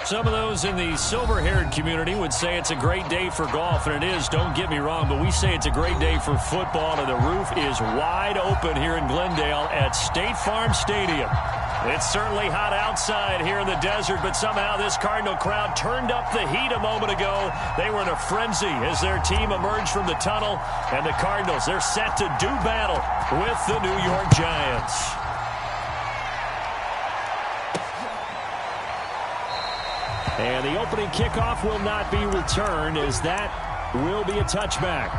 Some of those in the silver-haired community would say it's a great day for golf, and it is, don't get me wrong, but we say it's a great day for football, and the roof is wide open here in Glendale at State Farm Stadium. It's certainly hot outside here in the desert, but somehow this Cardinal crowd turned up the heat a moment ago. They were in a frenzy as their team emerged from the tunnel, and the Cardinals, they're set to do battle with the New York Giants. And the opening kickoff will not be returned, as that will be a touchback.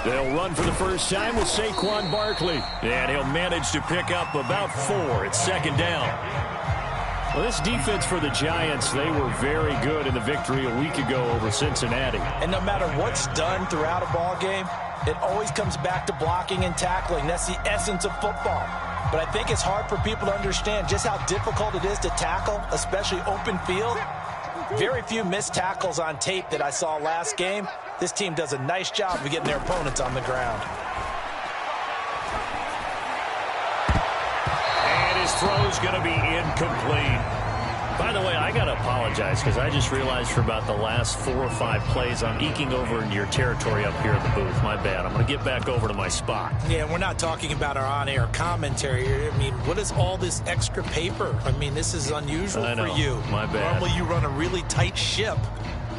They'll run for the first time with Saquon Barkley. And he'll manage to pick up about 4. It's second down. Well, this defense for the Giants, they were very good in the victory a week ago over Cincinnati. And no matter what's done throughout a ball game, it always comes back to blocking and tackling. That's the essence of football. But I think it's hard for people to understand just how difficult it is to tackle, especially open field. Very few missed tackles on tape that I saw last game. This team does a nice job of getting their opponents on the ground. And his throw's going to be incomplete. By the way, I got to apologize because I just realized for about the last 4 or 5 plays I'm eking over into your territory up here at the booth. My bad. I'm going to get back over to my spot. Yeah, we're not talking about our on-air commentary here. I mean, what is all this extra paper? I mean, this is unusual for you. My bad. Normally you run a really tight ship.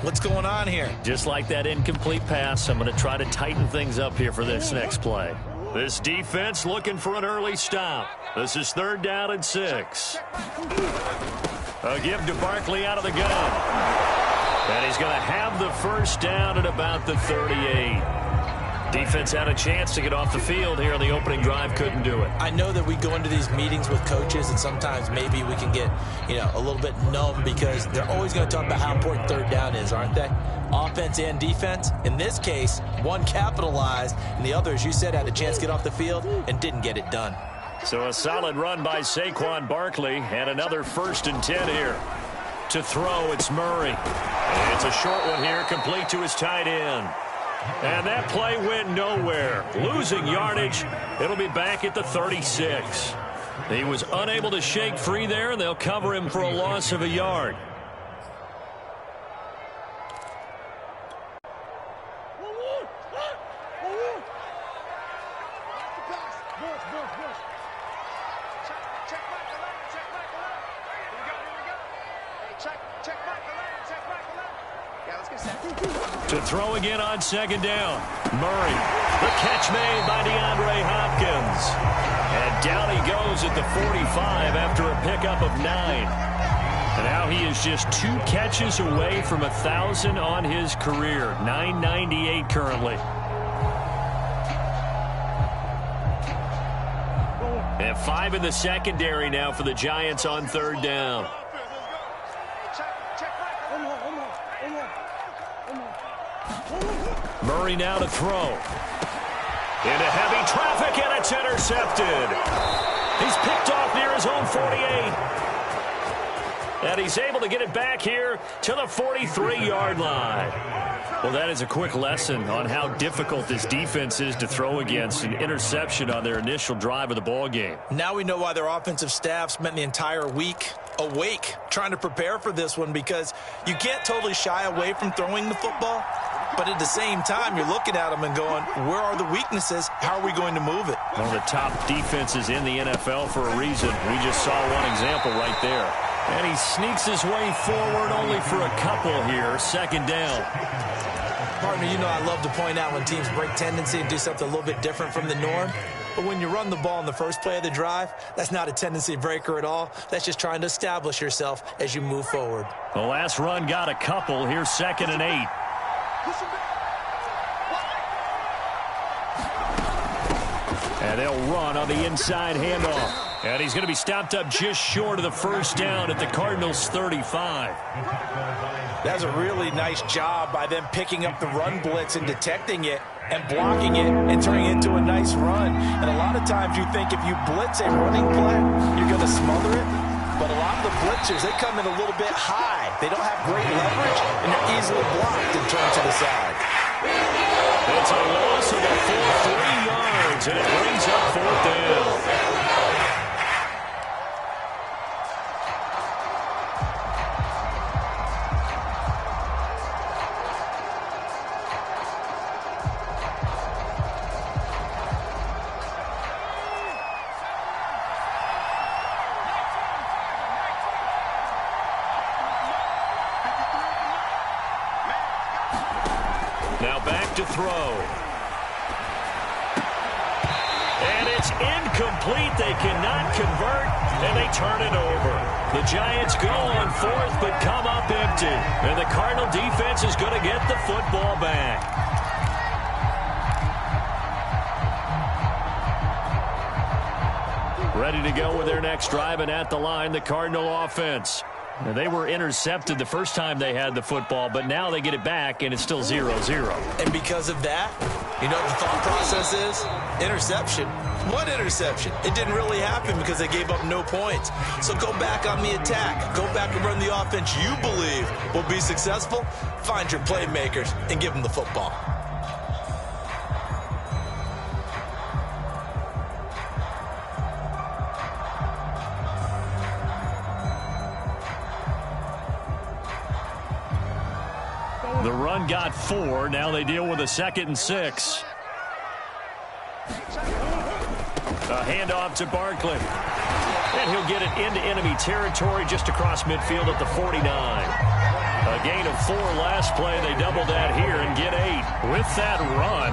What's going on here? Just like that incomplete pass, I'm going to try to tighten things up here for this next play. This defense looking for an early stop. This is 3rd down and 6. A give to Barkley out of the gun. And he's going to have the first down at about the 38. Defense had a chance to get off the field here in the opening drive, couldn't do it. I know that we go into these meetings with coaches, and sometimes maybe we can get, a little bit numb because they're always going to talk about how important 3rd down is, aren't they? Offense and defense. In this case, one capitalized, and the other, as you said, had a chance to get off the field and didn't get it done. So a solid run by Saquon Barkley, and another 1st and 10 here. To throw, it's Murray. And it's a short one here, complete to his tight end. And that play went nowhere. Losing yardage. It'll be back at the 36. He was unable to shake free there, and they'll cover him for a loss of a yard. To throw again on 2nd down. Murray. The catch made by DeAndre Hopkins. And down he goes at the 45 after a pickup of 9. And now he is just 2 catches away from 1,000 on his career. 998 currently. And 5 in the secondary now for the Giants on 3rd down. Murray now to throw. Into heavy traffic, and it's intercepted. He's picked off near his own 48. And he's able to get it back here to the 43-yard line. Well, that is a quick lesson on how difficult this defense is to throw against. An interception on their initial drive of the ball game. Now we know why their offensive staff spent the entire week awake trying to prepare for this one, because you can't totally shy away from throwing the football. But at the same time, you're looking at them and going, where are the weaknesses? How are we going to move it? One of the top defenses in the NFL for a reason. We just saw one example right there. And he sneaks his way forward only for a couple here. 2nd down. Partner, I love to point out when teams break tendency and do something a little bit different from the norm. But when you run the ball in the first play of the drive, that's not a tendency breaker at all. That's just trying to establish yourself as you move forward. The last run got a couple. Here's 2nd and 8. And they'll run on the inside handoff. And he's going to be stopped up just short of the first down at the Cardinals' 35. That's a really nice job by them picking up the run blitz and detecting it and blocking it and turning it into a nice run. And a lot of times you think if you blitz a running play, you're going to smother it. But a lot of the blitzers, they come in a little bit high. They don't have great leverage, and they're easily blocked and turned to the side. It's a loss of a full 3 yards, and it brings up 4th down. Now back to throw. And it's incomplete. They cannot convert, and they turn it over. The Giants go on 4th, but come up empty. And the Cardinal defense is going to get the football back. Ready to go with their next drive, and at the line, the Cardinal offense. Now, they were intercepted the first time they had the football, but now they get it back, and it's still 0-0. And because of that, you know what the thought process is? Interception. What interception? It didn't really happen because they gave up no points. So go back on the attack. Go back and run the offense you believe will be successful. Find your playmakers and give them the football. The run got 4. Now they deal with a 2nd and 6. A handoff to Barkley. And he'll get it into enemy territory just across midfield at the 49. A gain of 4 last play. They double that here and get 8. With that run,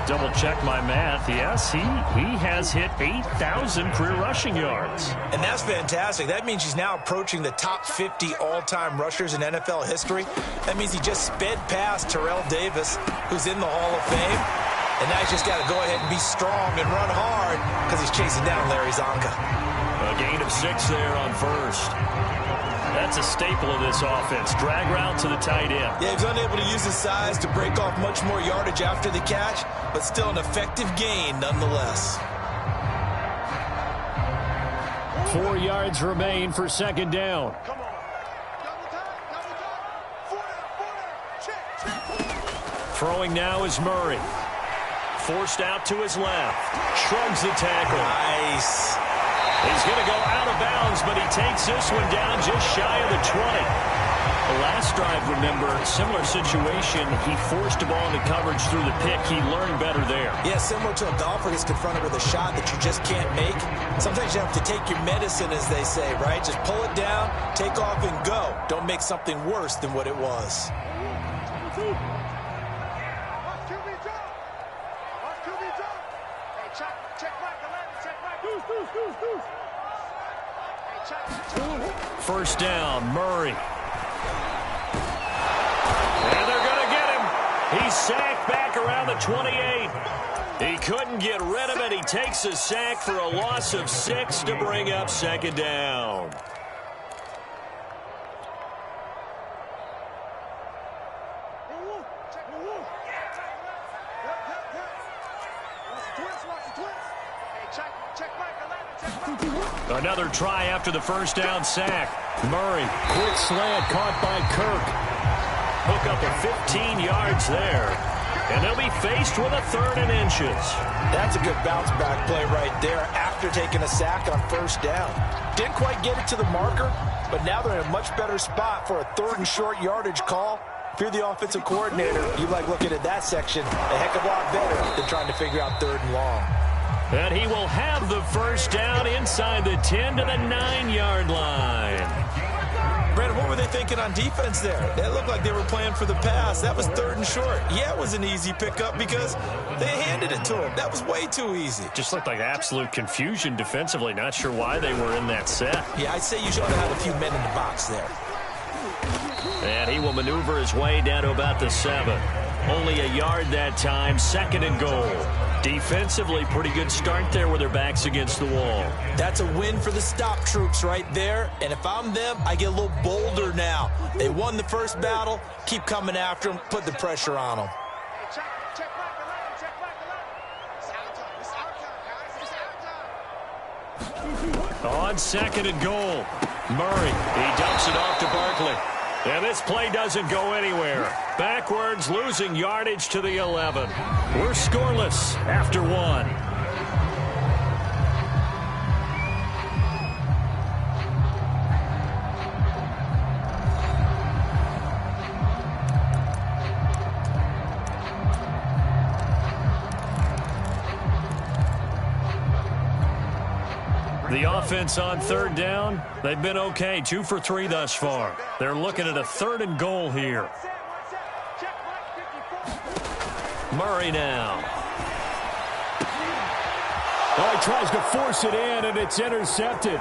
double check my math. Yes, he has hit 8,000 career rushing yards. And that's fantastic. That means he's now approaching the top 50 all-time rushers in NFL history. That means he just sped past Terrell Davis, who's in the Hall of Fame. And now he's just got to go ahead and be strong and run hard because he's chasing down Larry Zonka. A gain of 6 there on 1st. That's a staple of this offense. Drag route to the tight end. Yeah, he's unable to use his size to break off much more yardage after the catch, but still an effective gain nonetheless. 4 yards remain for 2nd down. Come on. Double time. Throwing now is Murray. Forced out to his left. Shrugs the tackle. Nice. He's going to go out of bounds, but he takes this one down just shy of the 20. The last drive, remember, similar situation. He forced a ball into coverage through the pick. He learned better there. Yeah, similar to a golfer gets confronted with a shot that you just can't make. Sometimes you have to take your medicine, as they say, right? Just pull it down, take off, and go. Don't make something worse than what it was. First down, Murray. And they're going to get him. He's sacked back around the 28. He couldn't get rid of it. He takes a sack for a loss of 6 to bring up 2nd down. Another try after the first down sack. Murray, quick slant caught by Kirk. Hook up at 15 yards there. And they'll be faced with a 3rd and inches. That's a good bounce back play right there after taking a sack on 1st down. Didn't quite get it to the marker, but now they're in a much better spot for a 3rd and short yardage call. If you're the offensive coordinator, you like looking at that section a heck of a lot better than trying to figure out 3rd and long. And he will have the first down inside the 10 to the 9-yard line. Brandon, what were they thinking on defense there? That looked like they were playing for the pass. That was 3rd and short. Yeah, it was an easy pickup because they handed it to him. That was way too easy. Just looked like absolute confusion defensively. Not sure why they were in that set. Yeah, I'd say you should have had a few men in the box there. And he will maneuver his way down to about the 7. Only a yard that time, 2nd and goal. Defensively, pretty good start there with their backs against the wall. That's a win for the stop troops right there. And if I'm them, I get a little bolder now. They won the first battle. Keep coming after them. Put the pressure on them. Check back the line. Check back the line. It's our time. It's our time, guys. It's our time. On second and goal, Murray. He dumps it off to Barkley. And this play doesn't go anywhere. Backwards, losing yardage to the 11. We're scoreless after one. The offense on third down, they've been okay. 2 for 3 thus far. They're looking at a third and goal here. Murray now. Oh, he tries to force it in, and it's intercepted.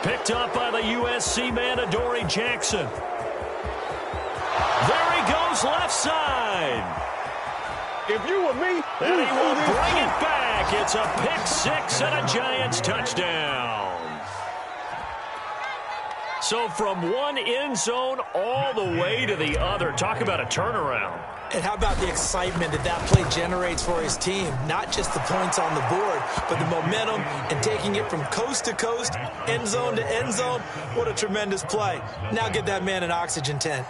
Picked up by the USC man, Adoree Jackson. There he goes, left side. If you were me, And he will bring it back. It's a pick six and a Giants touchdown. So from one end zone all the way to the other. Talk about a turnaround. And how about the excitement that play generates for his team? Not just the points on the board, but the momentum and taking it from coast to coast, end zone to end zone. What a tremendous play. Now get that man an oxygen tent.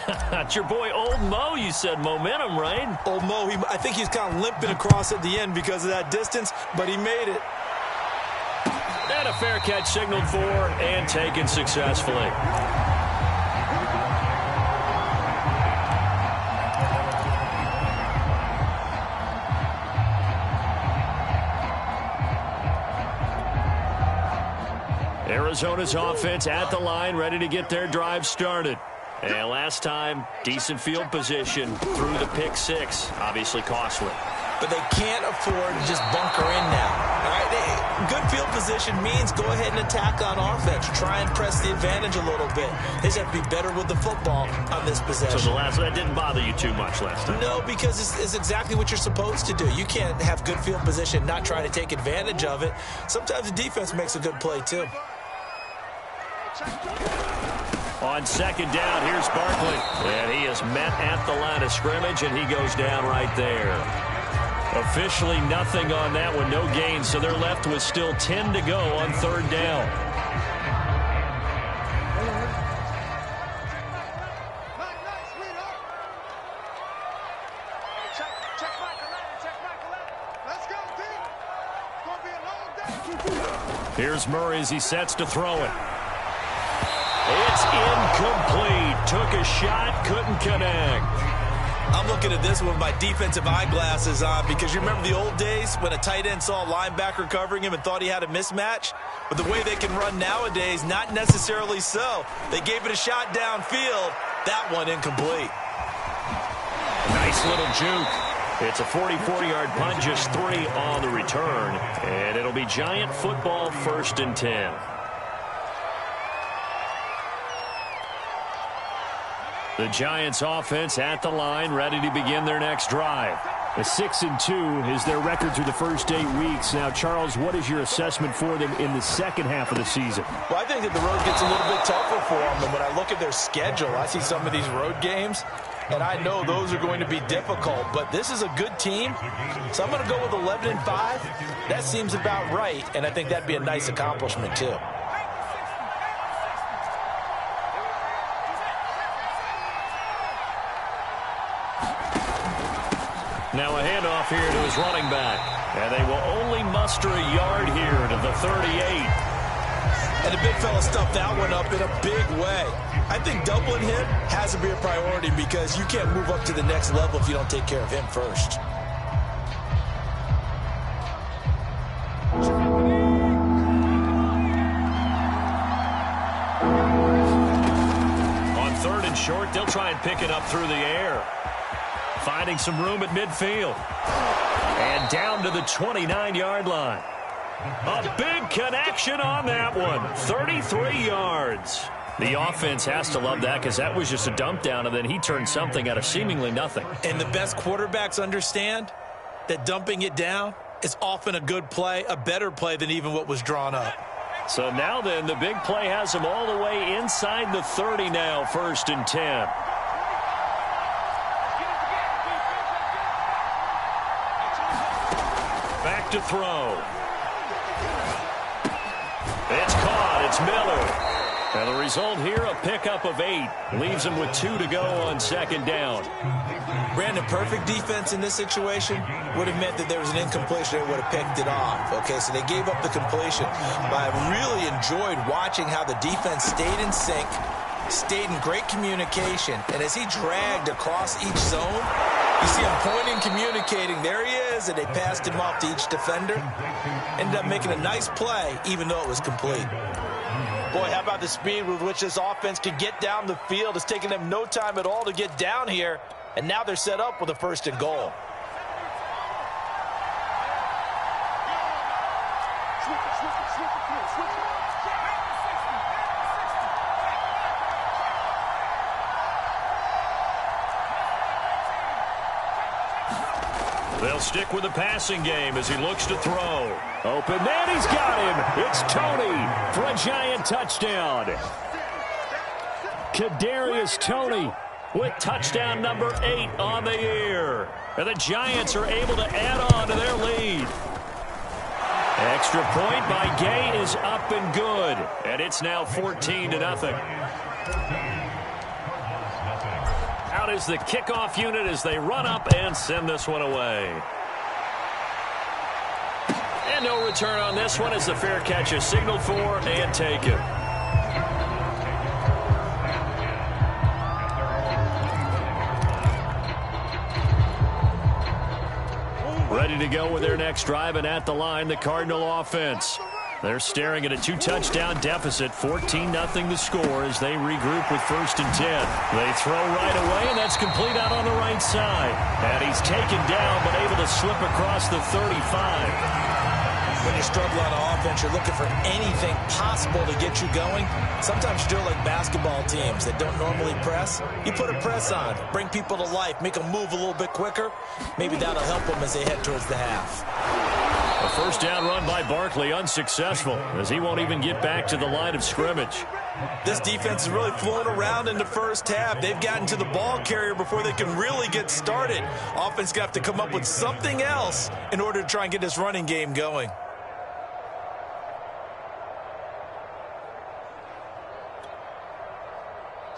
That's your boy Old Mo. You said momentum, right? Old Mo, I think he's kind of limping across at the end because of that distance, but he made it. And a fair catch signaled for and taken successfully. Arizona's offense at the line, ready to get their drive started. And last time, decent field position through the pick six. Obviously costly. But they can't afford to just bunker in now. All right? Good field position means go ahead and attack on offense. Try and press the advantage a little bit. They just have to be better with the football on this possession. So that didn't bother you too much last time? No, because it's exactly what you're supposed to do. You can't have good field position and not try to take advantage of it. Sometimes the defense makes a good play, too. On second down, here's Barkley. And he is met at the line of scrimmage, and he goes down right there. Officially nothing on that one, no gain, so they're left with still 10 to go on third down. Check back 11. Check back 11. Let's go, D. It's going to be a long day. Here's Murray as he sets to throw it. It's incomplete. Took a shot, couldn't connect. I'm looking at this one with my defensive eyeglasses on because you remember the old days when a tight end saw a linebacker covering him and thought he had a mismatch? But the way they can run nowadays, not necessarily so. They gave it a shot downfield. That one incomplete. Nice little juke. It's a 40-yard punt, just 3 on the return. And it'll be Giant football, 1st and 10. The Giants offense at the line, ready to begin their next drive. A 6-2 is their record through the first 8 weeks. Now, Charles, what is your assessment for them in the second half of the season? Well, I think that the road gets a little bit tougher for them. And when I look at their schedule, I see some of these road games, and I know those are going to be difficult. But this is a good team, so I'm going to go with 11-5. That seems about right, and I think that'd be a nice accomplishment, too. Now a handoff here to his running back. And they will only muster a yard here to the 38. And the big fella stuffed that one up in a big way. I think doubling him has to be a priority because you can't move up to the next level if you don't take care of him first. On 3rd and short, they'll try and pick it up through the air. Finding some room at midfield. And down to the 29-yard line. A big connection on that one. 33 yards. The offense has to love that because that was just a dump down, and then he turned something out of seemingly nothing. And the best quarterbacks understand that dumping it down is often a good play, a better play than even what was drawn up. So now then, the big play has him all the way inside the 30 now, 1st and 10. Back to throw. It's caught. It's Miller. And the result here, a pickup of 8. Leaves him with 2 to go on 2nd down. Brandon, perfect defense in this situation would have meant that there was an incompletion. They would have picked it off. Okay, so they gave up the completion. But I really enjoyed watching how the defense stayed in sync, stayed in great communication. And as he dragged across each zone, you see him pointing, communicating. There he is, and they passed him off to each defender. Ended up making a nice play, even though it was complete. Boy, how about the speed with which this offense can get down the field? It's taken them no time at all to get down here, and now they're set up with a 1st and goal. They'll stick with the passing game as he looks to throw. Open, and he's got him. It's Toney for a giant touchdown. Kadarius Toney with touchdown number 8 on the year. And the Giants are able to add on to their lead. Extra point by Gay is up and good. And it's now 14-0. Out is the kickoff unit as they run up and send this one away. And no return on this one as the fair catch is signaled for and taken. Ready to go with their next drive, and at the line, the Cardinal offense. They're staring at a 2-touchdown deficit, 14-0 the score as they regroup with 1st and 10. They throw right away, and that's complete out on the right side. And he's taken down, but able to slip across the 35. When you struggle on offense, you're looking for anything possible to get you going. Sometimes you're like basketball teams that don't normally press. You put a press on, bring people to life, make them move a little bit quicker. Maybe that'll help them as they head towards the half. A 1st down run by Barkley, unsuccessful, as he won't even get back to the line of scrimmage. This defense is really flown around in the 1st half. They've gotten to the ball carrier before they can really get started. Offense got to come up with something else in order to try and get this running game going.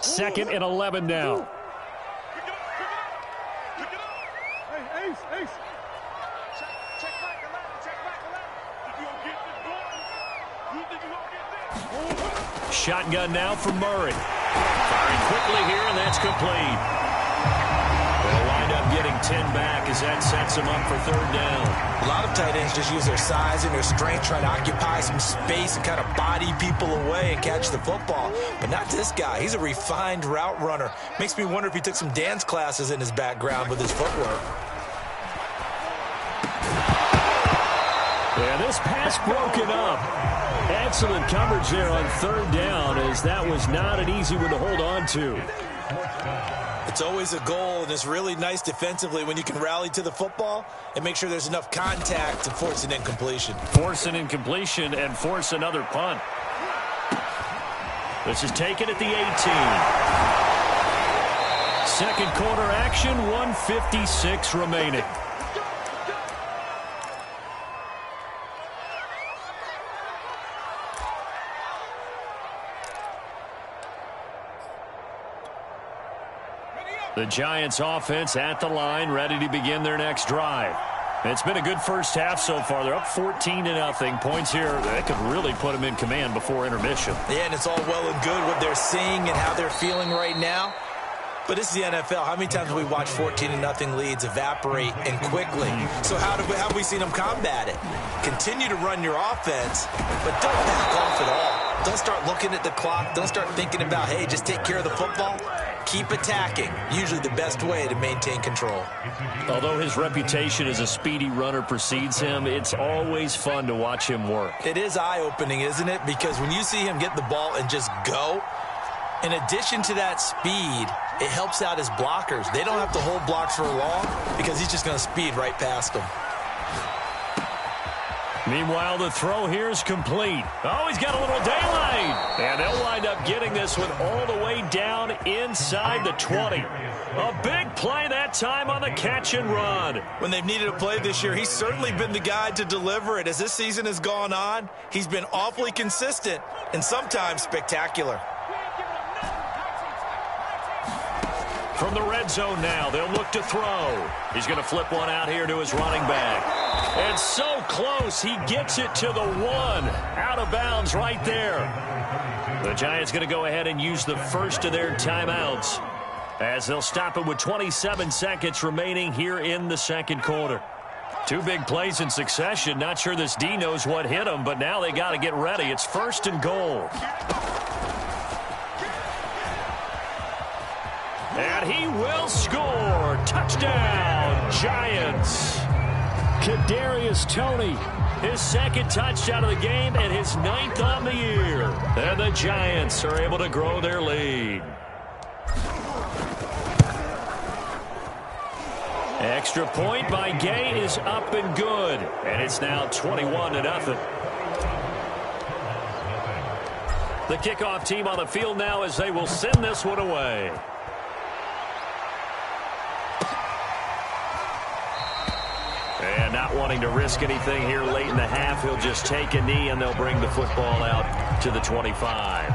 Second and 11 now. Hey, Ace. Check back 11. You gonna get this ball? You think you gonna get this? Shotgun now for Murray. Firing quickly here, and that's complete. They'll wind up getting 10 back as that sets them up for 3rd down. A lot of tight ends just use their size and their strength, trying to occupy some space and kind of body people away and catch the football. But not this guy. He's a refined route runner. Makes me wonder if he took some dance classes in his background with his footwork. Yeah, this pass broken up. Excellent coverage there on 3rd down, as that was not an easy one to hold on to. It's always a goal, and it's really nice defensively when you can rally to the football and make sure there's enough contact to force an incompletion. Force an incompletion and force another punt. This is taken at the 18. 2nd quarter action, 1:56 remaining. The Giants offense at the line, ready to begin their next drive. It's been a good 1st half so far. They're up 14-0. Points here that could really put them in command before intermission. Yeah, and it's all well and good what they're seeing and how they're feeling right now. But this is the NFL. How many times have we watched 14-0 leads evaporate and quickly? So how have we seen them combat it? Continue to run your offense, but don't back off at all. Don't start looking at the clock. Don't start thinking about, hey, just take care of the football. Keep attacking. Usually the best way to maintain control. Although his reputation as a speedy runner precedes him, it's always fun to watch him work. It is eye-opening, isn't it? Because when you see him get the ball and just go, in addition to that speed, it helps out his blockers. They don't have to hold blocks for long because he's just going to speed right past them. Meanwhile, the throw here is complete. Oh, he's got a little daylight. And they'll wind up getting this one all the way down inside the 20. A big play that time on the catch and run. When they've needed a play this year, he's certainly been the guy to deliver it. As this season has gone on, he's been awfully consistent and sometimes spectacular. From the red zone now, they'll look to throw. He's going to flip one out here to his running back. And so close, he gets it to the 1. Out of bounds right there. The Giants going to go ahead and use the first of their timeouts as they'll stop it with 27 seconds remaining here in the second quarter. 2 big plays in succession. Not sure this D knows what hit him, but now they got to get ready. It's 1st and goal. And he will score. Touchdown, Giants. Kadarius Toney, his 2nd touchdown of the game and his 9th on the year. And the Giants are able to grow their lead. Extra point by Gay is up and good. And it's now 21-0. The kickoff team on the field now as they will send this one away. And not wanting to risk anything here late in the half, he'll just take a knee and they'll bring the football out to the 25.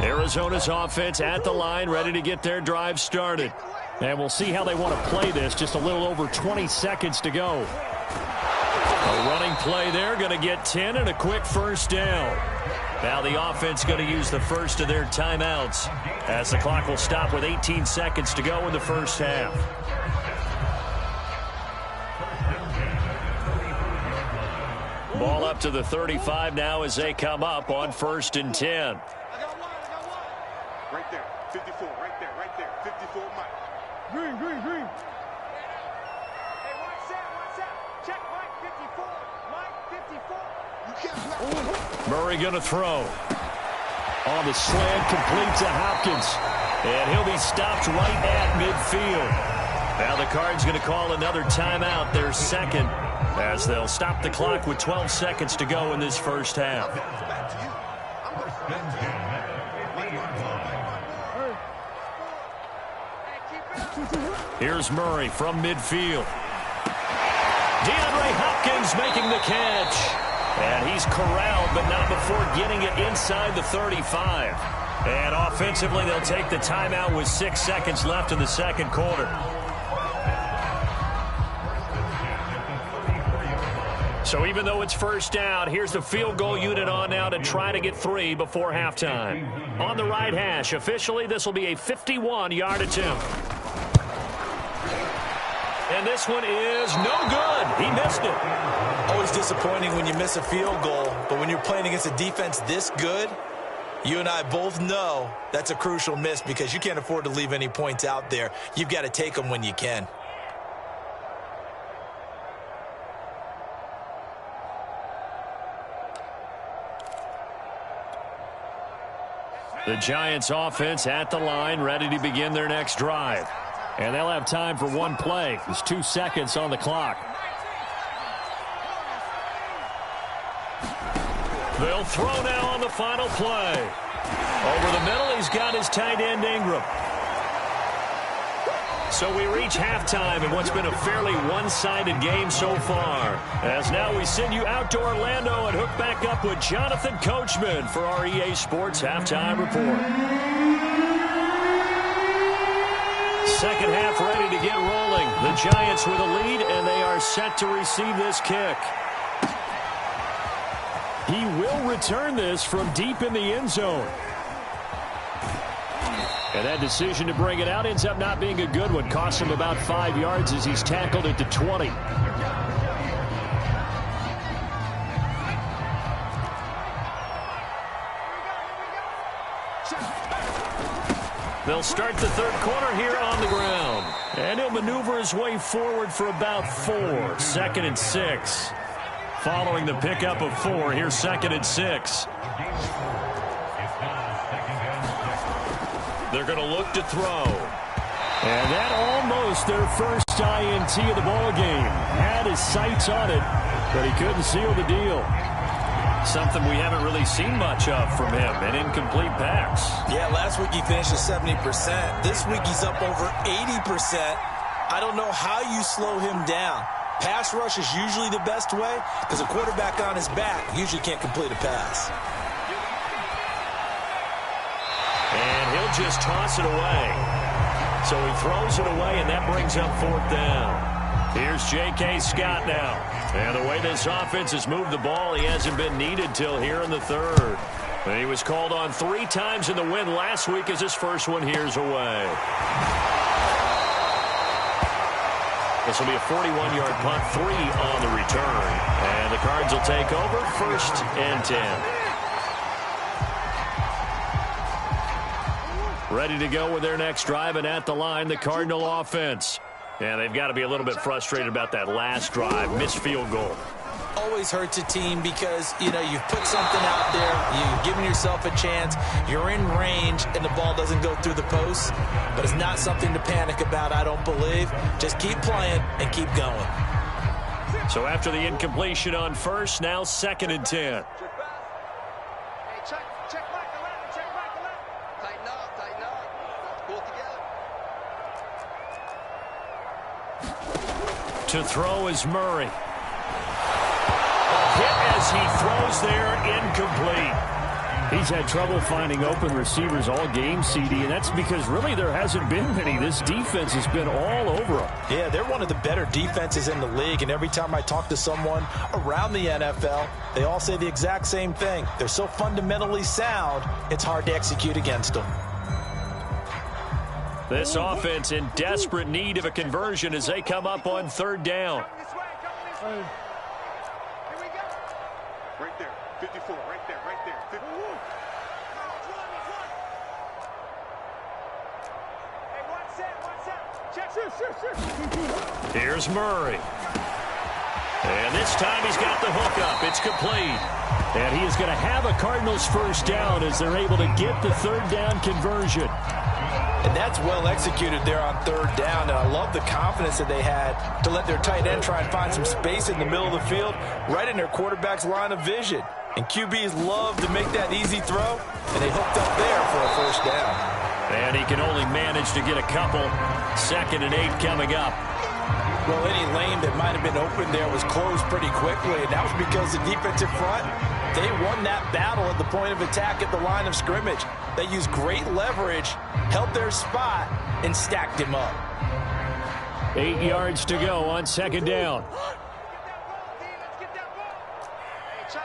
Arizona's offense at the line, ready to get their drive started. And we'll see how they want to play this. Just a little over 20 seconds to go. A running play there, going to get 10 and a quick first down. Now the offense going to use the first of their timeouts as the clock will stop with 18 seconds to go in the first half. Ball up to the 35 now as they come up on 1st and 10. Right there, 54, right there, 54, Mike. Green. Hey, watch that. Check Mike 54, Mike 54. You can't block. Murray going to throw. On the slant, complete to Hopkins. And he'll be stopped right at midfield. Now the Cards going to call another timeout, their 2nd, as they'll stop the clock with 12 seconds to go in this first half. Here's Murray from midfield. DeAndre Hopkins making the catch. And he's corralled, but not before getting it inside the 35. And offensively, they'll take the timeout with 6 seconds left in the second quarter. So even though it's first down, here's the field goal unit on now to try to get 3 before halftime. On the right hash, officially, this will be a 51-yard attempt. And this one is no good. He missed it. Always disappointing when you miss a field goal, but when you're playing against a defense this good, you and I both know that's a crucial miss because you can't afford to leave any points out there. You've got to take them when you can. The Giants offense at the line, ready to begin their next drive. And they'll have time for 1 play. There's 2 seconds on the clock. They'll throw now on the final play. Over the middle, he's got his tight end Ingram. So we reach halftime in what's been a fairly one-sided game so far. As now we send you out to Orlando and hook back up with Jonathan Coachman for our EA Sports Halftime Report. Second half ready to get rolling. The Giants with a lead, and they are set to receive this kick. He will return this from deep in the end zone. And that decision to bring it out ends up not being a good one. Costs him about 5 yards as he's tackled at the 20. They'll start the third quarter here on the ground. And he'll maneuver his way forward for about 4. 2nd and 6. Following the pickup of 4, here's 2nd and 6. They're going to look to throw. And that almost their first INT of the ball game. Had his sights on it, but he couldn't seal the deal. Something we haven't really seen much of from him, an incomplete pass. Yeah, last week he finished at 70%. This week he's up over 80%. I don't know how you slow him down. Pass rush is usually the best way because a quarterback on his back usually can't complete a pass. And he'll just toss it away. So he throws it away, and that brings up 4th down. Here's J.K. Scott now. And the way this offense has moved the ball, he hasn't been needed till here in the 3rd. And he was called on 3 times in the win last week as his first one here's away. This will be a 41-yard punt, 3 on the return. And the Cards will take over 1st and 10. Ready to go with their next drive, and at the line, the Cardinal offense. And they've got to be a little bit frustrated about that last drive, missed field goal. Always hurts a team because, you know, you've put something out there, you've given yourself a chance, you're in range, and the ball doesn't go through the post. But it's not something to panic about, I don't believe. Just keep playing and keep going. So after the incompletion on 1st, now 2nd and 10. To throw is Murray. A hit as he throws there, incomplete. He's had trouble finding open receivers all game, CD, and that's because really there hasn't been many. This defense has been all over them. Yeah, they're one of the better defenses in the league, and every time I talk to someone around the NFL, they all say the exact same thing. They're so fundamentally sound, it's hard to execute against them. This offense in desperate need of a conversion as they come up on 3rd down. Here we go. Right there, 54, right there, right there. 54. Hey, one set. Check. Here's Murray. And this time he's got the hook up. It's complete. And he is going to have a Cardinals first down as they're able to get the 3rd down conversion. And that's well executed there on 3rd down. And I love the confidence that they had to let their tight end try and find some space in the middle of the field, right in their quarterback's line of vision. And QBs love to make that easy throw, and they hooked up there for a first down. And he can only manage to get a couple. 2nd and 8 coming up. Well, any lane that might have been open there was closed pretty quickly, and that was because the defensive front, they won that battle at the point of attack at the line of scrimmage. They used great leverage, held their spot, and stacked him up. 8 yards to go on 2nd down. Get that ball. Hey, check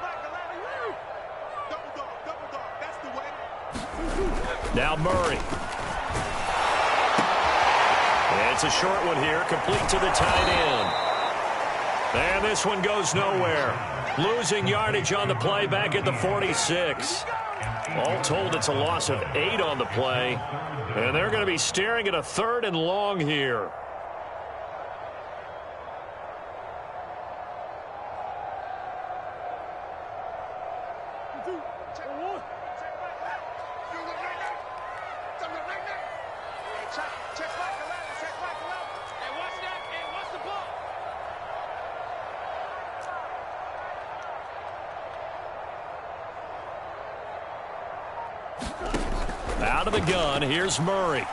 back the line. Double dog. That's the way. Now Murray. It's a short one here, complete to the tight end. And this one goes nowhere. Losing yardage on the play back at the 46. All told, it's a loss of 8 on the play. And they're going to be staring at a 3rd and long here. Out of the gun, here's Murray.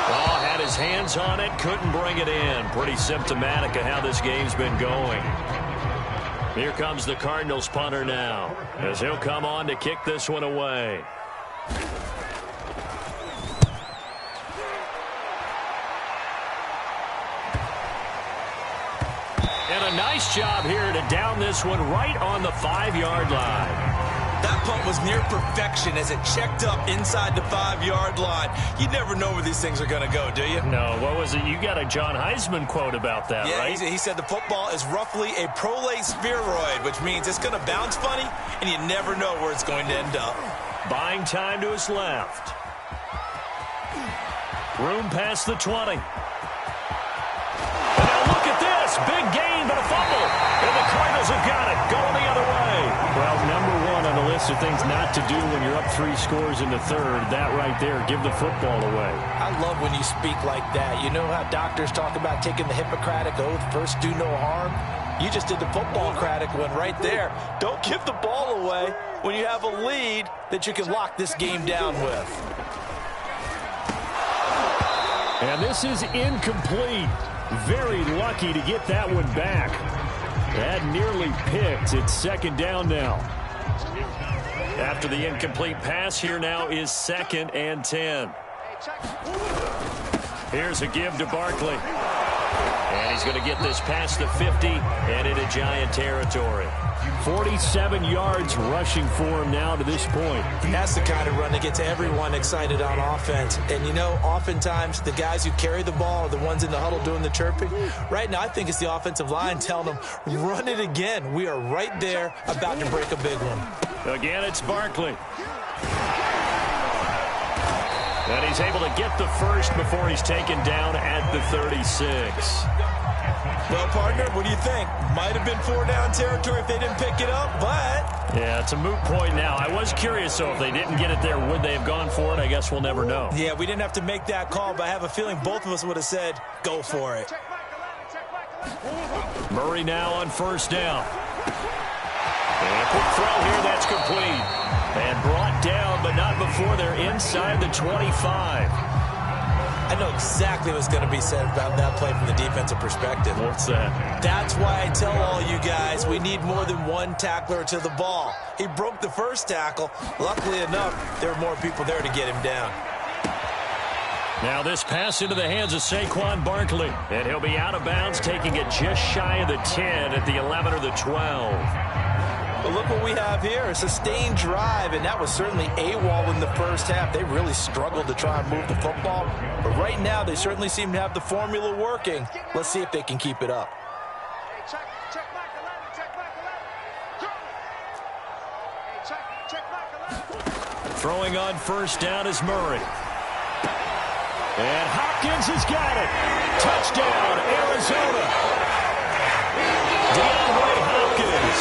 Oh, had his hands on it, couldn't bring it in. Pretty symptomatic of how this game's been going. Here comes the Cardinals punter now, as he'll come on to kick this one away. And a nice job here to down this one right on the 5-yard line. That punt was near perfection as it checked up inside the 5-yard line. You never know where these things are going to go, do you? No, what was it? You got a John Heisman quote about that, right? Yeah, he said the football is roughly a prolate spheroid, which means it's going to bounce funny, and you never know where it's going to end up. Buying time to his left. Room past the 20. And now look at this. Big gain, but a fumble. And the Cardinals have got it. Going the other way. Well, number 1 on the list of things not to do when you're up 3 scores in the third. That right there, give the football away. I love when you speak like that. You know how doctors talk about taking the Hippocratic Oath, first do no harm? You just did the football-cratic one right there. Don't give the ball away when you have a lead that you can lock this game down with. And this is incomplete. Very lucky to get that one back. That nearly picked. It's second down now. After the incomplete pass, here now is 2nd and 10. Here's a give to Barkley. And he's going to get this past the 50 and into Giant territory. 47 yards rushing for him now to this point. That's the kind of run that gets everyone excited on offense. And, you know, oftentimes the guys who carry the ball are the ones in the huddle doing the chirping. Right now, I think it's the offensive line telling them, run it again. We are right there about to break a big one. Again, it's Barkley. And he's able to get the first before he's taken down at the 36. Well, partner, what do you think? Might have been 4-down territory if they didn't pick it up, but... Yeah, it's a moot point now. I was curious, so if they didn't get it there, would they have gone for it? I guess we'll never know. Yeah, we didn't have to make that call, but I have a feeling both of us would have said, go for it. Murray now on first down. And a quick throw here, that's complete. And brought down, but not before they're inside the 25. I know exactly what's going to be said about that play from the defensive perspective. What's that? That's why I tell all you guys we need more than one tackler to the ball. He broke the first tackle. Luckily enough, there were more people there to get him down. Now this pass into the hands of Saquon Barkley. And he'll be out of bounds, taking it just shy of the 10 at the 11 or the 12. But look what we have here, a sustained drive, and that was certainly AWOL in the first half. They really struggled to try and move the football. But right now, they certainly seem to have the formula working. Let's see if they can keep it up. Throwing on first down is Murray. And Hopkins has got it. Touchdown, Arizona. DeAndre Hopkins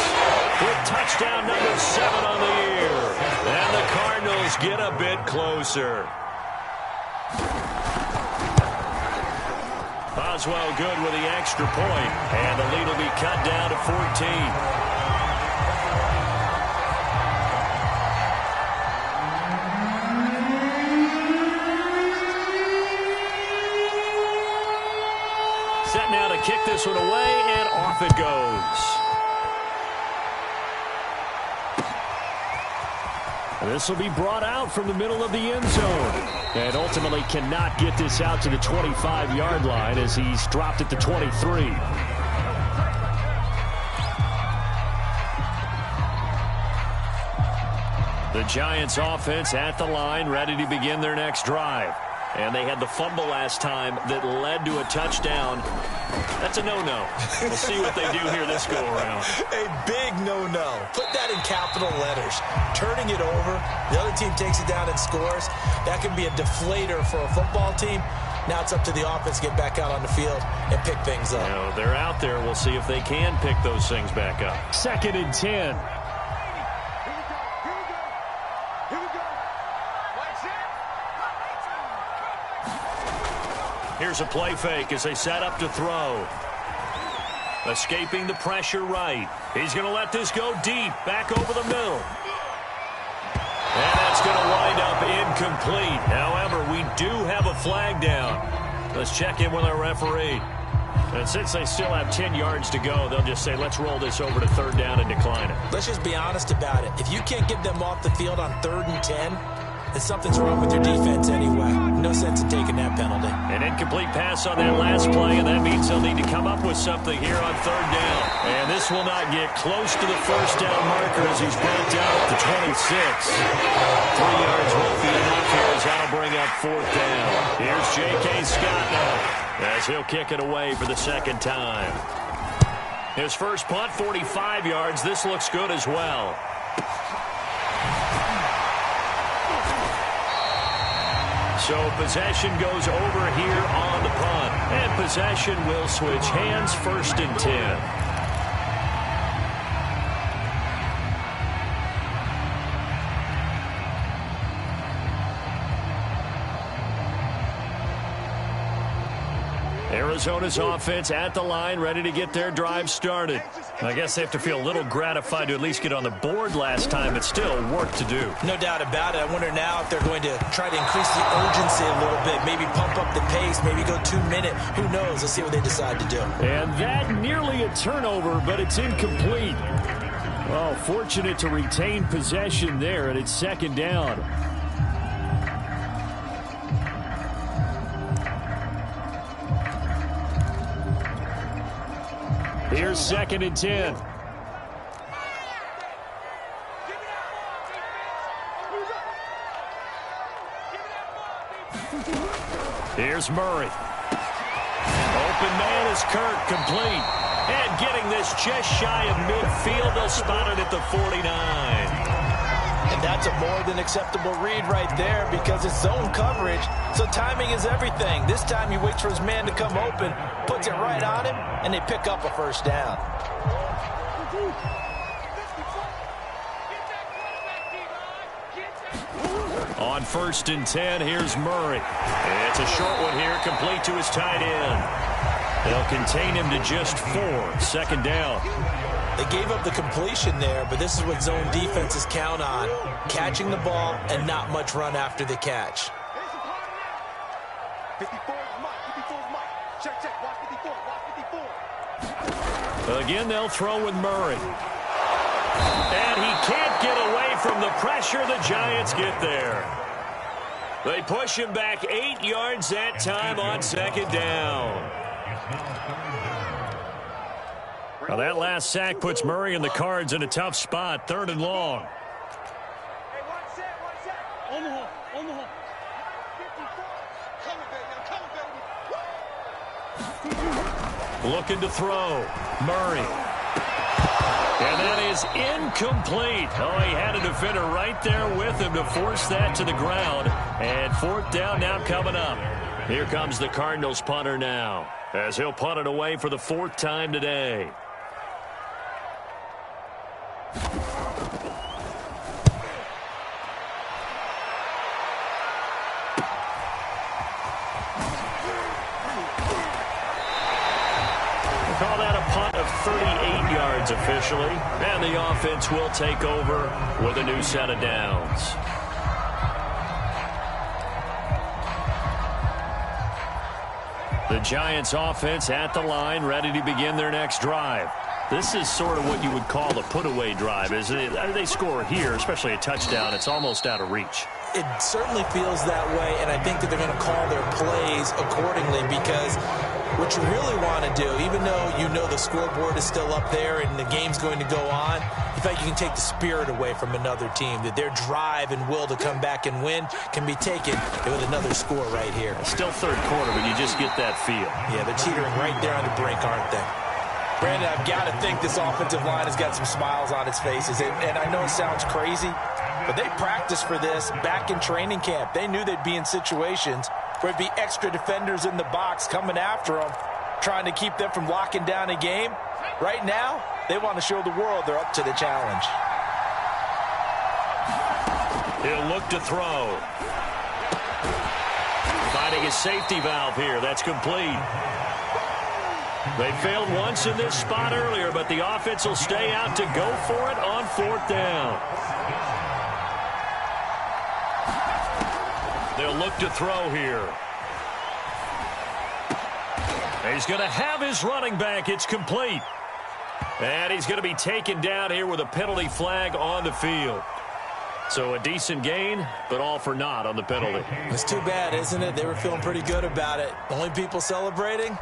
with touchdown number 7 on the year. And the Cardinals get a bit closer. Boswell good with the extra point. And the lead will be cut down to 14. Set now to kick this one away, and off it goes. This will be brought out from the middle of the end zone. And ultimately cannot get this out to the 25-yard line as he's dropped at the 23. The Giants offense at the line, ready to begin their next drive. And they had the fumble last time that led to a touchdown. That's a no-no. We'll see what they do here this go-around. A big no-no. Put that in capital letters. Turning it over, the other team takes it down and scores. That can be a deflator for a football team. Now it's up to the offense to get back out on the field and pick things up. You know, they're out there. We'll see if they can pick those things back up. 2nd and 10. Here's a play fake as they set up to throw. Escaping the pressure right. He's going to let this go deep, back over the middle. And that's going to wind up incomplete. However, we do have a flag down. Let's check in with our referee. And since they still have 10 yards to go, they'll just say, let's roll this over to 3rd down and decline it. Let's just be honest about it. If you can't get them off the field on 3rd and 10, then something's wrong with your defense anyway. No sense in taking that penalty. An incomplete pass on that last play, and that means they'll need to come up with something here on 3rd down. And this will not get close to the first down marker as he's brought down at the 26. 3 yards won't be enough here as that'll bring up 4th down. Here's J.K. Scott now as he'll kick it away for the 2nd time. His first punt, 45 yards. This looks good as well. So possession goes over here on the punt. And possession will switch hands, 1st and 10. Arizona's offense at the line, ready to get their drive started. I guess they have to feel a little gratified to at least get on the board last time, but still work to do. No doubt about it. I wonder now if they're going to try to increase the urgency a little bit, maybe pump up the pace, maybe go 2 minute. Who knows? Let's see what they decide to do. And that nearly a turnover, but it's incomplete. Well, fortunate to retain possession there, and it's second down. Here's 2nd and 10. Here's Murray. Open man is Kirk, complete. And getting this just shy of midfield, they'll spot it at the 49. And that's a more than acceptable read right there because it's zone coverage, so timing is everything. This time he waits for his man to come open, puts it right on him, and they pick up a first down. On 1st and 10, here's Murray. It's a short one here, complete to his tight end. They'll contain him to just 4. 2nd down. They gave up the completion there, but this is what zone defenses count on. Catching the ball and not much run after the catch. 54 is Mike. 54 is Mike. Check, check. Watch 54. Watch 54. Again, they'll throw with Murray. And he can't get away from the pressure. The Giants get there. They push him back 8 yards that time on 2nd down. Now that last sack puts Murray and the Cards in a tough spot. 3rd and long. Hey, one set. On the horn. 54. Coming, baby. Looking to throw. Murray. And that is incomplete. Oh, he had a defender right there with him to force that to the ground. And 4th down now coming up. Here comes the Cardinals punter now, as he'll punt it away for the 4th time today. Call that a punt of 38 yards officially, and the offense will take over with a new set of downs. The Giants offense at the line, ready to begin their next drive. This is sort of what you would call a put-away drive, isn't it? They score here, especially a touchdown. It's almost out of reach. It certainly feels that way, and I think that they're going to call their plays accordingly because what you really want to do, even though you know the scoreboard is still up there and the game's going to go on, in fact, you can take the spirit away from another team, that their drive and will to come back and win can be taken with another score right here. Still 3rd quarter, but you just get that feel. Yeah, they're teetering right there on the brink, aren't they? Brandon, I've got to think this offensive line has got some smiles on its faces, and I know it sounds crazy, but they practiced for this back in training camp. They knew they'd be in situations where it'd be extra defenders in the box coming after them, trying to keep them from locking down a game. Right now, they want to show the world they're up to the challenge. He'll look to throw. Finding a safety valve here. That's complete. They failed once in this spot earlier, but the offense will stay out to go for it on 4th down. They'll look to throw here. He's going to have his running back. It's complete. And he's going to be taken down here with a penalty flag on the field. So a decent gain, but all for naught on the penalty. It's too bad, isn't it? They were feeling pretty good about it. Only people celebrating,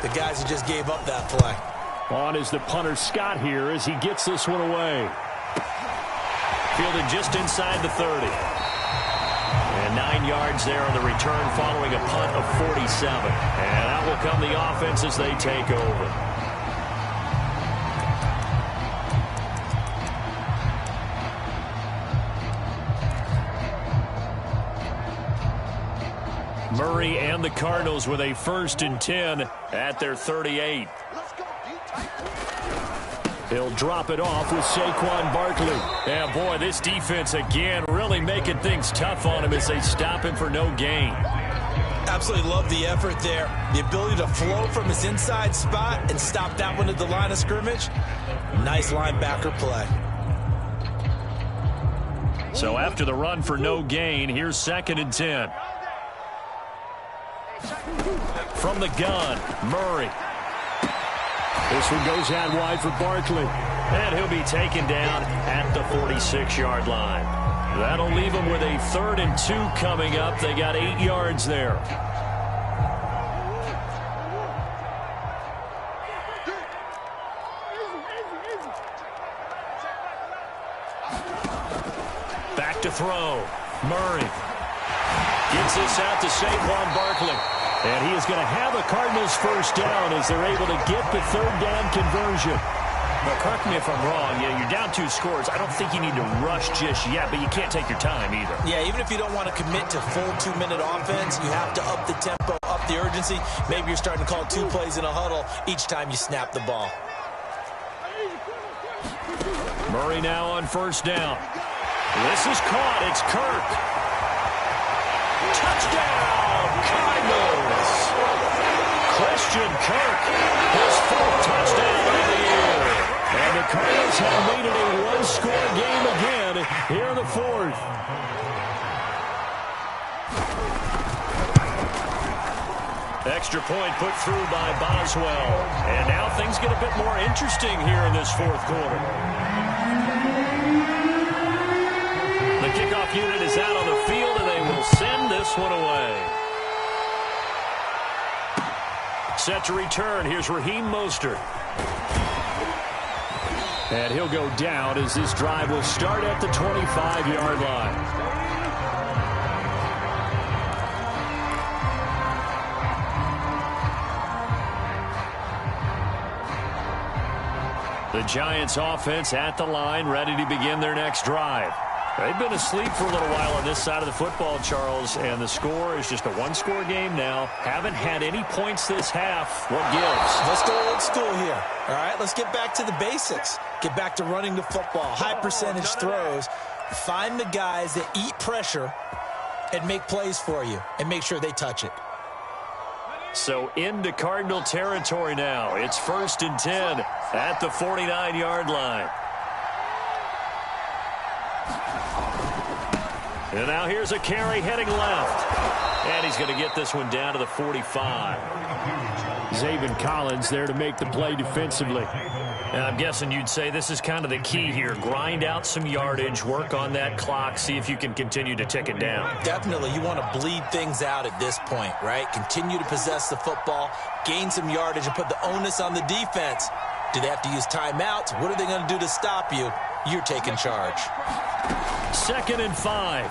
the guys who just gave up that play. On is the punter Scott here as he gets this one away. Fielded just inside the 30. And 9 yards there on the return following a punt of 47. And out will come the offense as they take over. Murray and the Cardinals with a 1st and 10 at their 38. He'll drop it off with Saquon Barkley. Yeah, boy, this defense again really making things tough on him as they stop him for no gain. Absolutely love the effort there. The ability to flow from his inside spot and stop that one at the line of scrimmage. Nice linebacker play. So after the run for no gain, here's 2nd and 10. From the gun, Murray. This one goes out wide for Barkley. And he'll be taken down at the 46-yard line. That'll leave him with a 3rd and 2 coming up. They got 8 yards there. Back to throw. Murray gets this out to Saquon Barkley. And he is going to have a Cardinals first down as they're able to get the 3rd down conversion. Now, correct me if I'm wrong. Yeah, you're down 2 scores. I don't think you need to rush just yet, but you can't take your time either. Yeah, even if you don't want to commit to full 2-minute offense, you have to up the tempo, up the urgency. Maybe you're starting to call 2 plays in a huddle each time you snap the ball. Murray now on 1st down. This is caught. It's Kirk. Touchdown, Cardinals. Christian Kirk, his 4th touchdown of the year. And the Cardinals have made it a 1-score game again here in the 4th. Extra point put through by Boswell. And now things get a bit more interesting here in this 4th quarter. The kickoff unit is out on the field, and they will send this one away. Set to return. Here's Raheem Mostert. And he'll go down as this drive will start at the 25-yard line. The Giants offense at the line, ready to begin their next drive. They've been asleep for a little while on this side of the football, Charles, and the score is just a 1-score game now. Haven't had any points this half. What gives? Let's go old school here. All right, let's get back to the basics. Get back to running the football, high percentage throws. Find the guys that eat pressure and make plays for you and make sure they touch it. So into Cardinal territory now. It's 1st and 10 at the 49-yard line. And now here's a carry heading left. And he's going to get this one down to the 45. Zaven Collins there to make the play defensively. And I'm guessing you'd say this is kind of the key here. Grind out some yardage, work on that clock, see if you can continue to tick it down. Definitely. You want to bleed things out at this point, right? Continue to possess the football, gain some yardage, and put the onus on the defense. Do they have to use timeouts? What are they going to do to stop you? You're taking charge. 2nd and 5.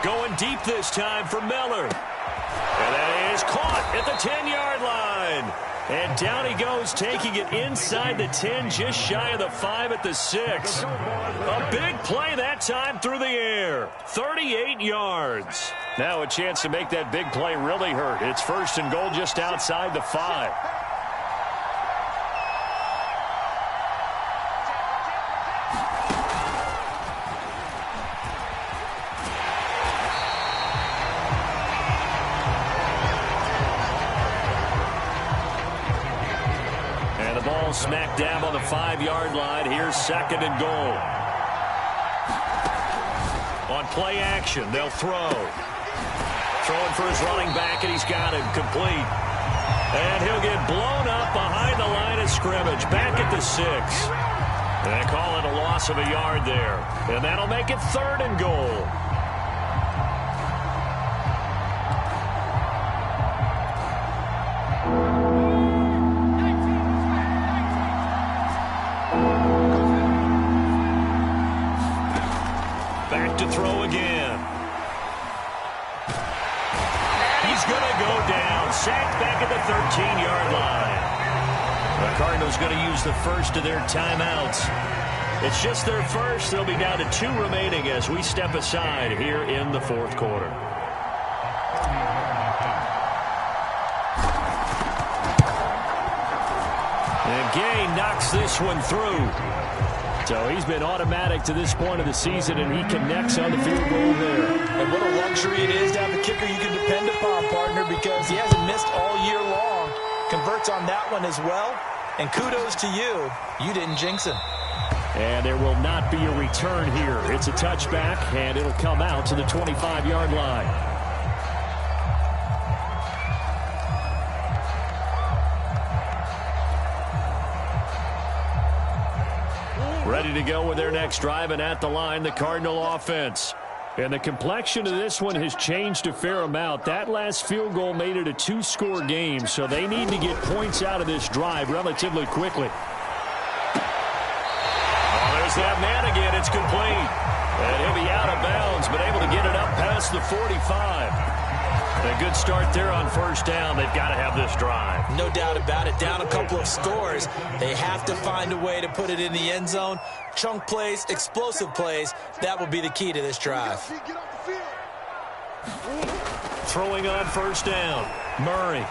Going deep this time for Miller. And that is caught at the 10-yard line. And down he goes, taking it inside the 10, just shy of the 5 at the 6. A big play that time through the air. 38 yards. Now a chance to make that big play really hurt. It's 1st and goal just outside the 5. Smack dab on the 5-yard line. Here's 2nd and goal. On play action, they'll throw. Throwing for his running back, and he's got him complete. And he'll get blown up behind the line of scrimmage. Back at the 6. And they call it a loss of a yard there. And that'll make it 3rd and goal. Throw again. He's going to go down. Sacked back at the 13-yard line. The Cardinals going to use the first of their timeouts. It's just their first. They'll be down to 2 remaining as we step aside here in the 4th quarter. And Gay knocks this one through. So he's been automatic to this point of the season, and he connects on the field goal there. And what a luxury it is to have a kicker you can depend upon, partner, because he hasn't missed all year long. Converts on that one as well. And kudos to you. You didn't jinx him. And there will not be a return here. It's a touchback, and it'll come out to the 25-yard line. Ready to go with their next drive, and at the line, the Cardinal offense. And the complexion of this one has changed a fair amount. That last field goal made it a two-score game, so they need to get points out of this drive relatively quickly. Oh, there's that man again. It's complete. And he'll be out of bounds, but able to get it up past the 45. A good start there on first down. They've got to have this drive. No doubt about it. Down a couple of scores. They have to find a way to put it in the end zone. Chunk plays, explosive plays. That will be the key to this drive. Throwing on first down. Murray.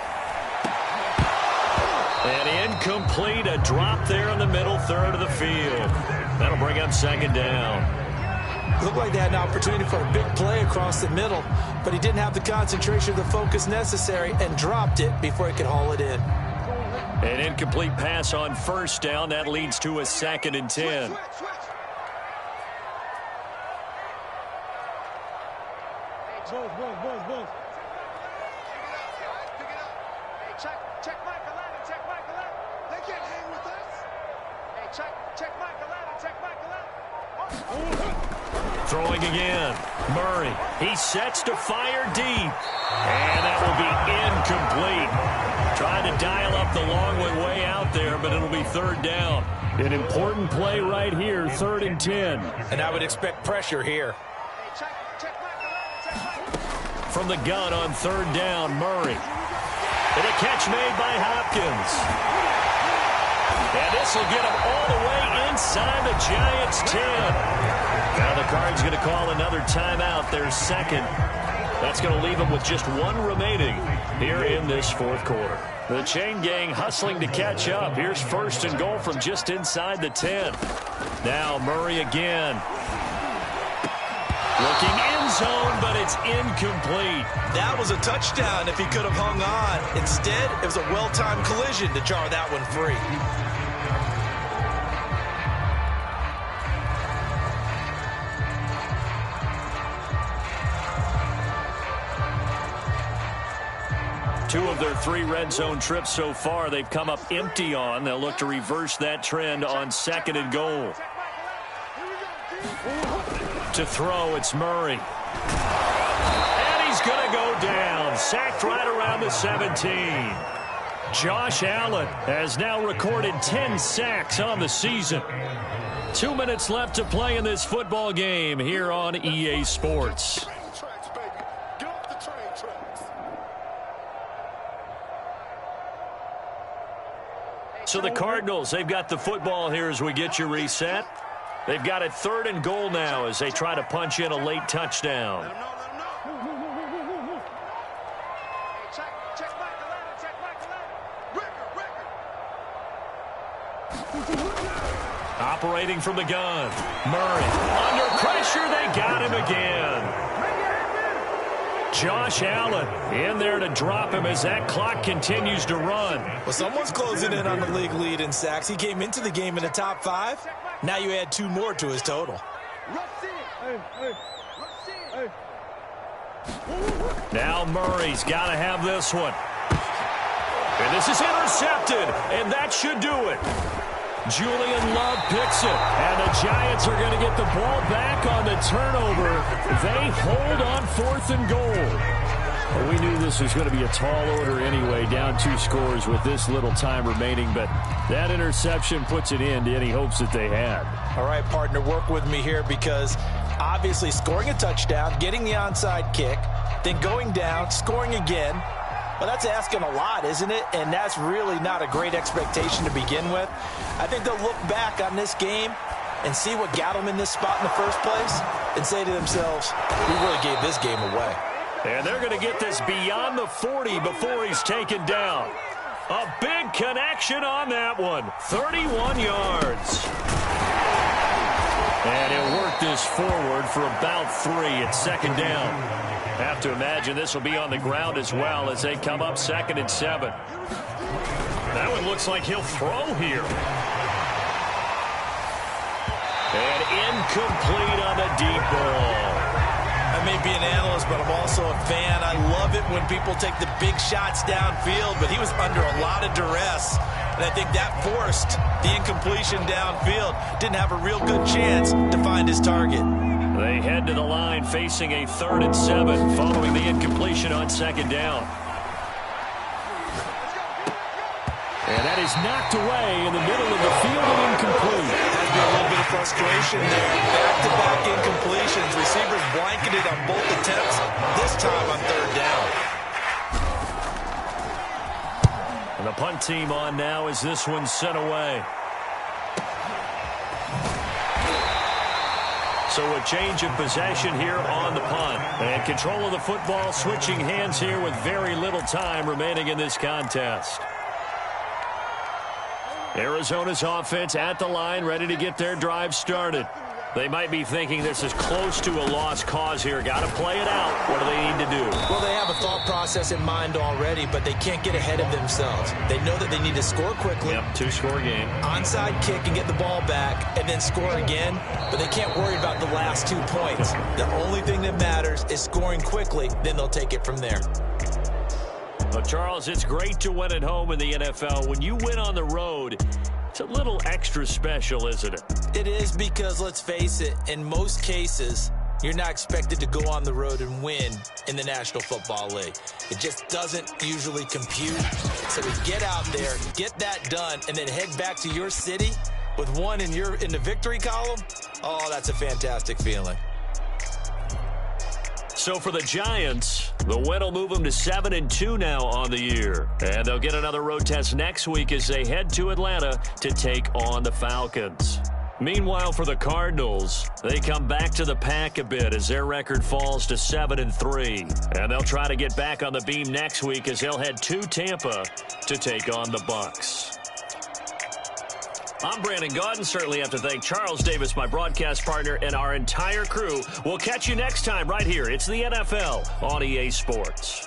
And incomplete. A drop there in the middle third of the field. That'll bring up second down. Looked like they had an opportunity for a big play across the middle, but he didn't have the concentration, the focus necessary, and dropped it before he could haul it in. An incomplete pass on first down. That leads to a 2nd and 10. Check Michael Allen. Check Michael Allen. They can't hang with us. Hey, check Michael Allen. Check Michael Allen. Throwing again. Murray. He sets to fire deep. And that will be incomplete. Trying to dial up the long way out there, but it'll be third down. An important play right here, 3rd and 10. And I would expect pressure here. Hey, check Michael Allen. Check Michael. From the gun on 3rd down, Murray. And a catch made by Hopkins. And this will get him all the way inside the Giants' 10. Now the Cards going to call another timeout, their second. That's going to leave them with just one remaining here in this fourth quarter. The chain gang hustling to catch up. Here's 1st and goal from just inside the 10. Now Murray again. Looking end zone, but it's incomplete. That was a touchdown if he could have hung on. Instead, it was a well-timed collision to jar that one free. Two of their 3 red zone trips so far, they've come up empty on. They'll look to reverse that trend on 2nd and goal. To throw, it's Murray. And he's going to go down. Sacked right around the 17. Josh Allen has now recorded 10 sacks on the season. 2 minutes left to play in this football game here on EA Sports. So the Cardinals, they've got the football here as we get you reset. They've got it 3rd and goal now as they try to punch in a late touchdown. Check Michael Allen. Check Michael Allen. Operating from the gun. Murray. Under pressure, they got him again. Josh Allen in there to drop him as that clock continues to run. Well, someone's closing in on the league lead in sacks. He came into the game in the top 5. Now you add 2 more to his total. Now Murray's got to have this one. And this is intercepted, and that should do it. Julian Love picks it, and the Giants are going to get the ball back on the turnover. They hold on 4th and goal. Well, we knew this was going to be a tall order anyway, down 2 scores with this little time remaining, but that interception puts an end to any hopes that they had. All right, partner, work with me here because obviously scoring a touchdown, getting the onside kick, then going down, scoring again. Well, that's asking a lot, isn't it? And that's really not a great expectation to begin with. I think they'll look back on this game and see what got them in this spot in the first place and say to themselves, we really gave this game away. And they're going to get this beyond the 40 before he's taken down. A big connection on that one. 31 yards. this forward for about 3 at second down. Have to imagine this will be on the ground as well as they come up 2nd and 7. That one looks like he'll throw here. And incomplete on the deep ball. I may be an analyst, but I'm also a fan. I love it when people take the big shots downfield, but he was under a lot of duress, and I think that forced the incompletion downfield. Didn't have a real good chance to find his target. They head to the line facing a 3rd and 7 following the incompletion on 2nd down. And that is knocked away in the middle of the field and incomplete. Has been a little bit of frustration there. Back-to-back incompletions. Receivers blanketed on both attempts, this time on 3rd down. And the punt team on now as this one's sent away. So a change of possession here on the punt. And control of the football switching hands here with very little time remaining in this contest. Arizona's offense at the line, ready to get their drive started. They might be thinking this is close to a lost cause here. Got to play it out. What do they need to do? Well, they have a thought process in mind already, but they can't get ahead of themselves. They know that they need to score quickly. Yep, 2-score game. Onside kick and get the ball back and then score again, but they can't worry about the last 2 points. The only thing that matters is scoring quickly, then they'll take it from there. Well, Charles, it's great to win at home in the NFL. When you win on the road, it's a little extra special, isn't it? It is because, let's face it, in most cases, you're not expected to go on the road and win in the National Football League. It just doesn't usually compute. So to get out there, get that done, and then head back to your city with one in the victory column, oh, that's a fantastic feeling. So for the Giants, the win will move them to 7-2 now on the year. And they'll get another road test next week as they head to Atlanta to take on the Falcons. Meanwhile, for the Cardinals, they come back to the pack a bit as their record falls to 7-3. And they'll try to get back on the beam next week as they'll head to Tampa to take on the Bucs. I'm Brandon Gaudin. Certainly have to thank Charles Davis, my broadcast partner, and our entire crew. We'll catch you next time right here. It's the NFL on EA Sports.